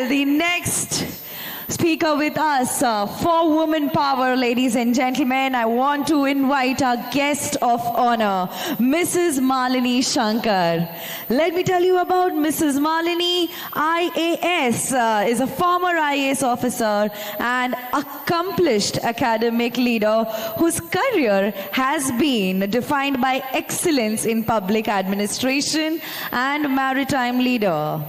Well, the next speaker with us for Women Power, ladies and gentlemen, I want to invite our guest of honor, Mrs. Malini Shankar. Let me tell you about Mrs. Malini. IAS is a former IAS officer and accomplished academic leader whose career has been defined by excellence in public administration and maritime leader.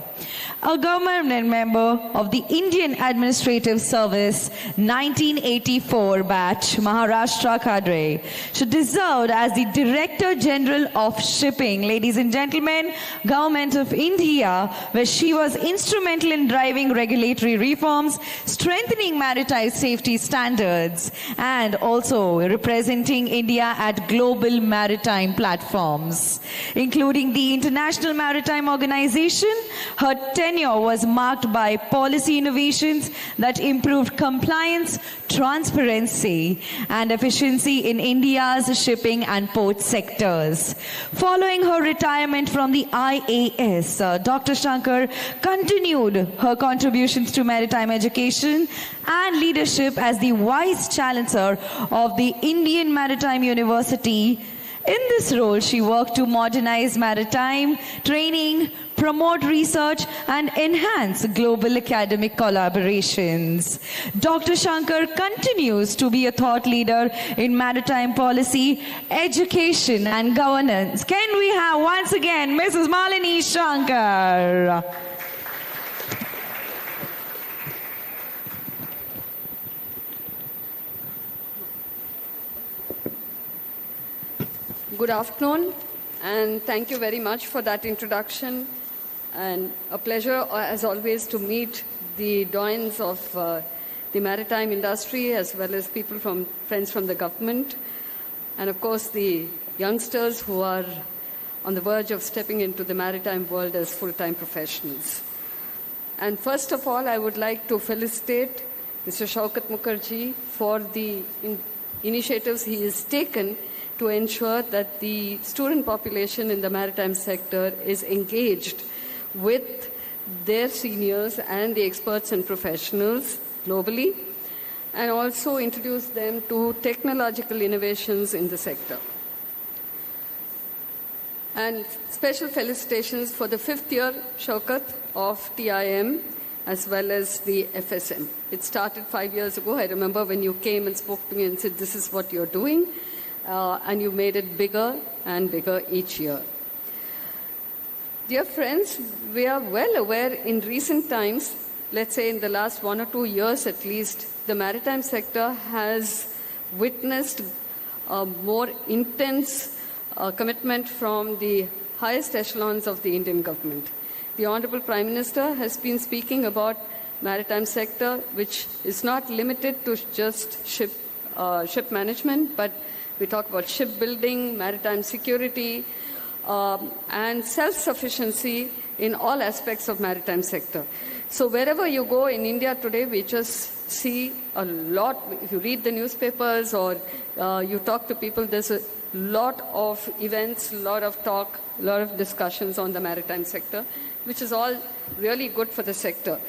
A government member of the Indian Administrative Service 1984 batch, Maharashtra cadre. She deserved as the Director General of Shipping, ladies and gentlemen, Government of India, where she was instrumental in driving regulatory reforms, strengthening maritime safety standards, and also representing India at global maritime platforms, including the International Maritime Organization. Her tenure was marked by policy innovations that improved compliance, transparency, and efficiency in India's shipping and port sectors. Following her retirement from the IAS, Dr. Shankar continued her contributions to maritime education and leadership as the Vice Chancellor of the Indian Maritime University. In this role, she worked to modernize maritime training, promote research, and enhance global academic collaborations. Dr. Shankar continues to be a thought leader in maritime policy, education, and governance. Can we have once again Mrs. Malini Shankar? Good afternoon, and thank you very much for that introduction. And a pleasure, as always, to meet the doyens of the maritime industry, as well as friends from the government, and of course the youngsters who are on the verge of stepping into the maritime world as full-time professionals. And first of all, I would like to felicitate Mr. Shaukat Mukherjee for the initiatives he has taken to ensure that the student population in the maritime sector is engaged with their seniors and the experts and professionals globally, and also introduce them to technological innovations in the sector. And special felicitations for the 5th year, Shaukat, of TIM, as well as the FSM. It started 5 years ago. I remember when you came and spoke to me and said, this is what you're doing. And you made it bigger and bigger each year. Dear friends, we are well aware in recent times, let's say in the last 1 or 2 years at least, the maritime sector has witnessed a more intense commitment from the highest echelons of the Indian government. The Honorable Prime Minister has been speaking about maritime sector, which is not limited to just ship management, but we talk about shipbuilding, maritime security, and self-sufficiency in all aspects of maritime sector. So wherever you go in India today, we just see a lot. If you read the newspapers or you talk to people, there's a lot of events, a lot of talk, a lot of discussions on the maritime sector, which is all really good for the sector.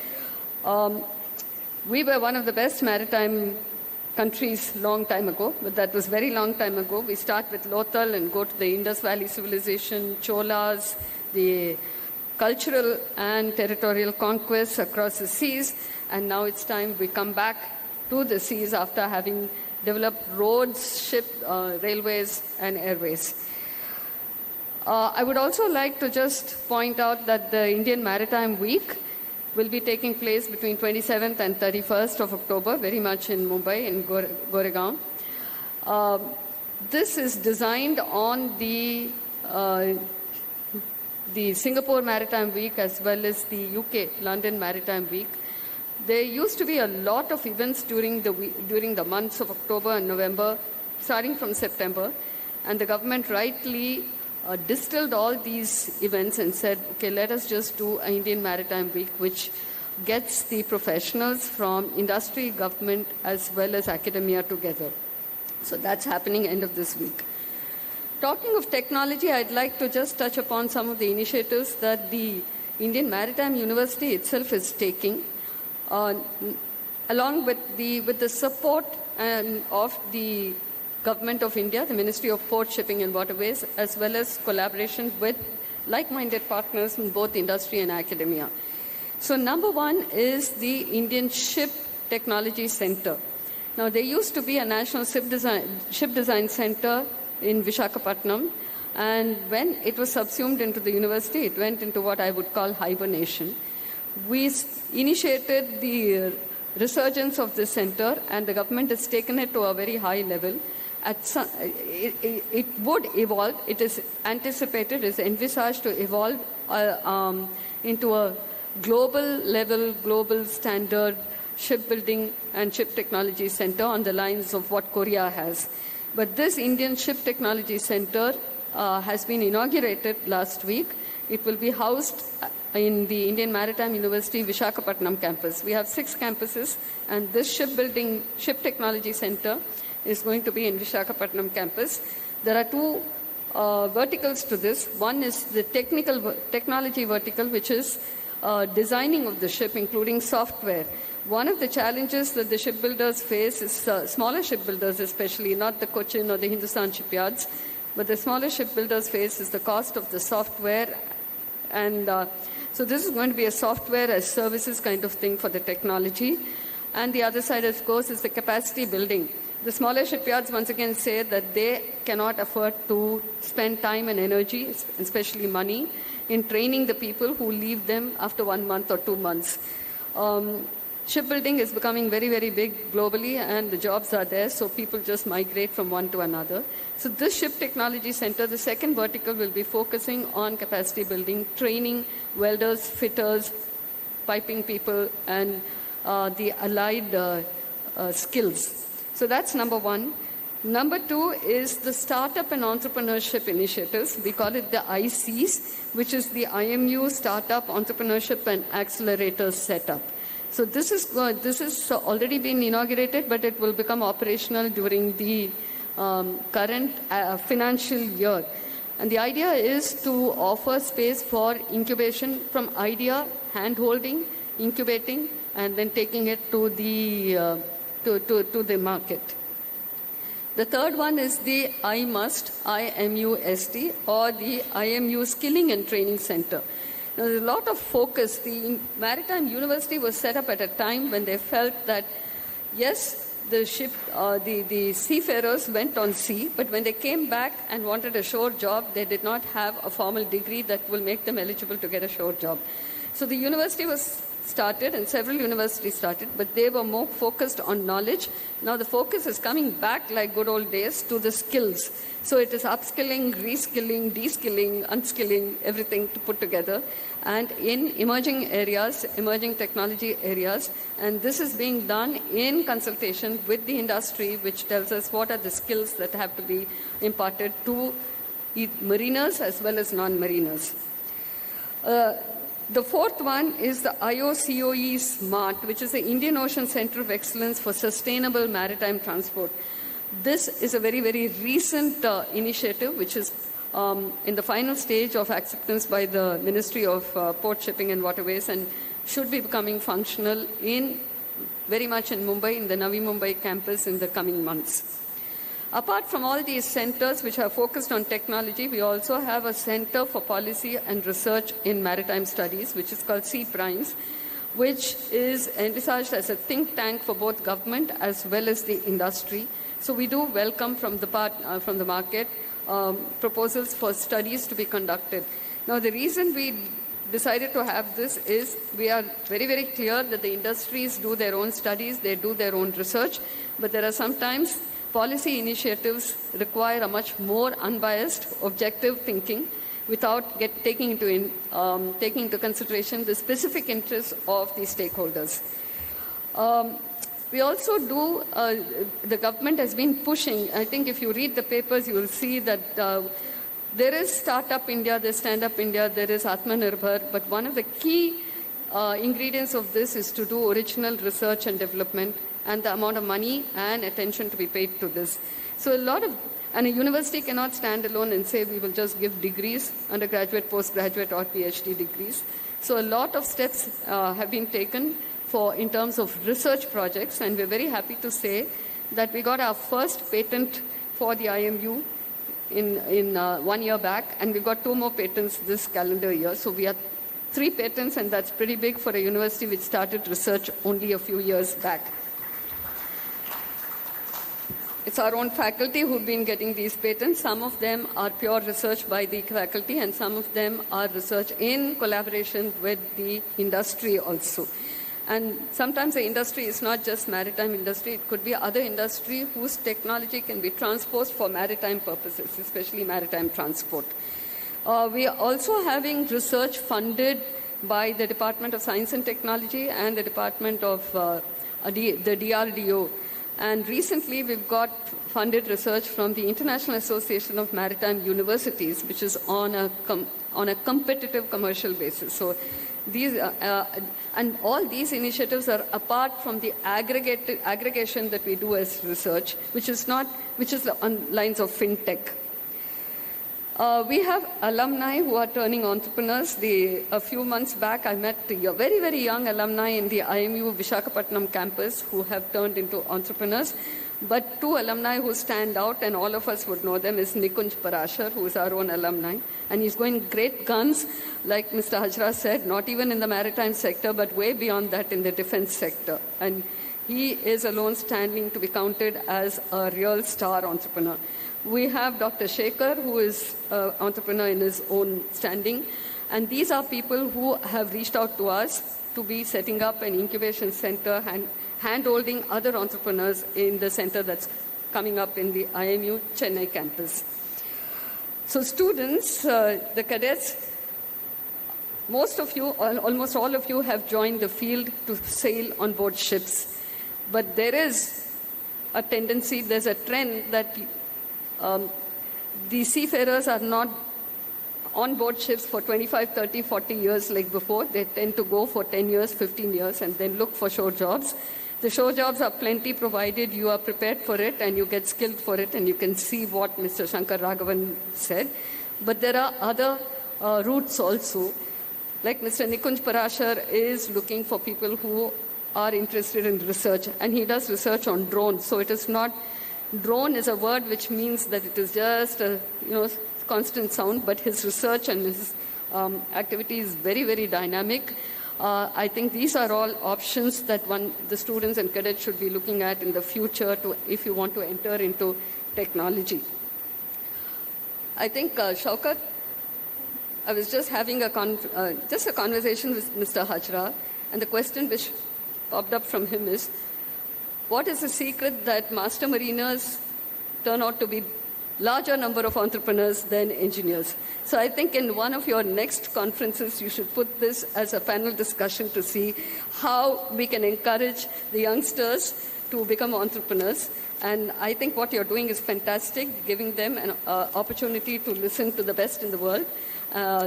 We were one of the best maritime countries long time ago, but that was very long time ago. We start with Lothal and go to the Indus Valley civilization, Cholas, the cultural and territorial conquests across the seas, and now it's time we come back to the seas after having developed roads, railways, and airways. I would also like to just point out that the Indian Maritime Week will be taking place between 27th and 31st of October, very much in Mumbai, in Goregaon. This is designed on the Singapore Maritime Week as well as the UK London Maritime Week. There used to be a lot of events during the months of October and November, starting from September, and the government rightly distilled all these events and said, okay, let us just do an Indian Maritime Week, which gets the professionals from industry, government, as well as academia together. So that's happening end of this week. Talking of technology, I'd like to just touch upon some of the initiatives that the Indian Maritime University itself is taking. along with the support of the Government of India, the Ministry of Port, Shipping and Waterways, as well as collaboration with like-minded partners in both industry and academia. So number one is the Indian Ship Technology Center. Now, there used to be a national ship design center in Visakhapatnam, and when it was subsumed into the university, it went into what I would call hibernation. We initiated the resurgence of this center, and the government has taken it to a very high level. It would evolve. It is anticipated, is envisaged to evolve into a global level, global standard shipbuilding and ship technology center on the lines of what Korea has. But this Indian Ship Technology Center has been inaugurated last week. It will be housed in the Indian Maritime University Visakhapatnam campus. We have 6 campuses, and this ship technology center is going to be in Visakhapatnam campus. There are 2 verticals to this. One is the technology vertical, which is designing of the ship, including software. One of the challenges that the shipbuilders face is smaller shipbuilders especially, not the Cochin or the Hindustan shipyards, but the smaller shipbuilders face is the cost of the software. And so this is going to be a software as services kind of thing for the technology. And the other side, of course, is the capacity building. The smaller shipyards once again say that they cannot afford to spend time and energy, especially money, in training the people who leave them after 1 month or 2 months. Shipbuilding is becoming very, very big globally, and the jobs are there, so people just migrate from one to another. So this Ship Technology Center, the second vertical, will be focusing on capacity building, training welders, fitters, piping people, and the allied skills. So that's number one. Number 2 is the Startup and Entrepreneurship Initiatives. We call it the ICs, which is the IMU Startup, Entrepreneurship and Accelerators Setup. So this is already been inaugurated, but it will become operational during the current financial year. And the idea is to offer space for incubation from idea, hand-holding, incubating, and then taking it to the market. The third one is the IMUST, or the IMU Skilling and Training Center. Now, there's a lot of focus. The Maritime University was set up at a time when they felt that, yes, the seafarers went on sea, but when they came back and wanted a shore job, they did not have a formal degree that will make them eligible to get a shore job. So the university was started, and several universities started, but they were more focused on knowledge. Now the focus is coming back, like good old days, to the skills. So it is upskilling, reskilling, de-skilling, unskilling, everything to put together, and in emerging areas, emerging technology areas. And this is being done in consultation with the industry, which tells us what are the skills that have to be imparted to mariners as well as non-mariners. The fourth one is the IOCOE SMART, which is the Indian Ocean Center of Excellence for Sustainable Maritime Transport. This is a very, very recent initiative, which is in the final stage of acceptance by the Ministry of Port, Shipping and Waterways, and should be becoming functional very much in Mumbai, in the Navi Mumbai campus in the coming months. Apart from all these centers which are focused on technology, we also have a Center for Policy and Research in Maritime Studies, which is called C-Primes, which is envisaged as a think tank for both government as well as the industry. So we do welcome from the market proposals for studies to be conducted. Now, the reason we decided to have this is we are very, very clear that the industries do their own studies, they do their own research, but there are sometimes policy initiatives require a much more unbiased, objective thinking without taking into consideration the specific interests of the stakeholders. We also do, the government has been pushing, I think if you read the papers, you will see that there is Startup India, there's Stand Up India, there is Atmanirbhar, but one of the key ingredients of this is to do original research and development, and the amount of money and attention to be paid to this. So a university cannot stand alone and say we will just give degrees, undergraduate, postgraduate or PhD degrees. So a lot of steps have been taken in terms of research projects, and we're very happy to say that we got our first patent for the IMU in 1 year back, and we've got 2 more patents this calendar year. So we have 3 patents, and that's pretty big for a university which started research only a few years back. It's our own faculty who've been getting these patents. Some of them are pure research by the faculty, and some of them are research in collaboration with the industry also. And sometimes the industry is not just maritime industry, it could be other industry whose technology can be transposed for maritime purposes, especially maritime transport. We are also having research funded by the Department of Science and Technology and the Department of the DRDO. And recently we've got funded research from the International Association of Maritime Universities, which is on a competitive commercial basis. So these, and all these initiatives are apart from the aggregation that we do as research, which is on lines of fintech. We have alumni who are turning entrepreneurs. A few months back, I met a very, very young alumni in the IMU Visakhapatnam campus who have turned into entrepreneurs. But 2 alumni who stand out, and all of us would know them, is Nikunj Parashar, who is our own alumni. And he's going great guns, like Mr. Hajra said, not even in the maritime sector, but way beyond that in the defense sector. And he is alone standing to be counted as a real star entrepreneur. We have Dr. Shekhar, who is an entrepreneur in his own standing. And these are people who have reached out to us to be setting up an incubation center and hand-holding other entrepreneurs in the center that's coming up in the IMU Chennai campus. So students, the cadets, most of you, almost all of you have joined the field to sail on board ships. But there is a tendency, there's a trend that the seafarers are not on board ships for 25, 30, 40 years like before. They tend to go for 10 years, 15 years, and then look for shore jobs. The shore jobs are plenty provided you are prepared for it and you get skilled for it, and you can see what Mr. Shankar Raghavan said. But there are other routes also. Like Mr. Nikunj Parashar is looking for people who are interested in research, and he does research on drones. So it is not, drone is a word which means that it is just a constant sound, but his research and his activity is very, very dynamic. I think these are all options that the students and cadets should be looking at in the future if you want to enter into technology. I think Shaukat, I was just having a conversation with Mr. Hajra, and the question which popped up from him is, what is the secret that master mariners turn out to be larger number of entrepreneurs than engineers? So I think in one of your next conferences, you should put this as a panel discussion to see how we can encourage the youngsters to become entrepreneurs. And I think what you're doing is fantastic, giving them an opportunity to listen to the best in the world,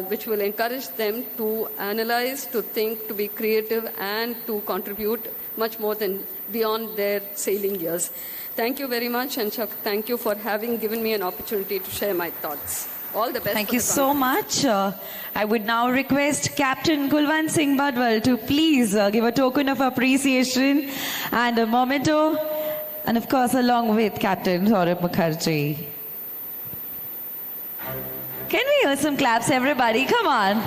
which will encourage them to analyze, to think, to be creative, and to contribute much more than beyond their sailing years. Thank you very much, and thank you for having given me an opportunity to share my thoughts. All the best. Thank you so much. I would now request Captain Kulwant Singh Badwal to please give a token of appreciation and a memento, and of course along with Captain Saurabh Mukherjee. Can we hear some claps, everybody? Come on.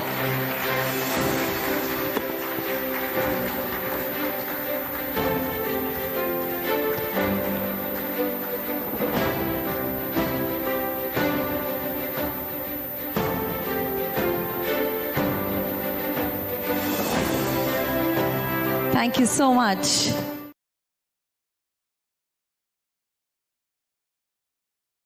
Thank you so much.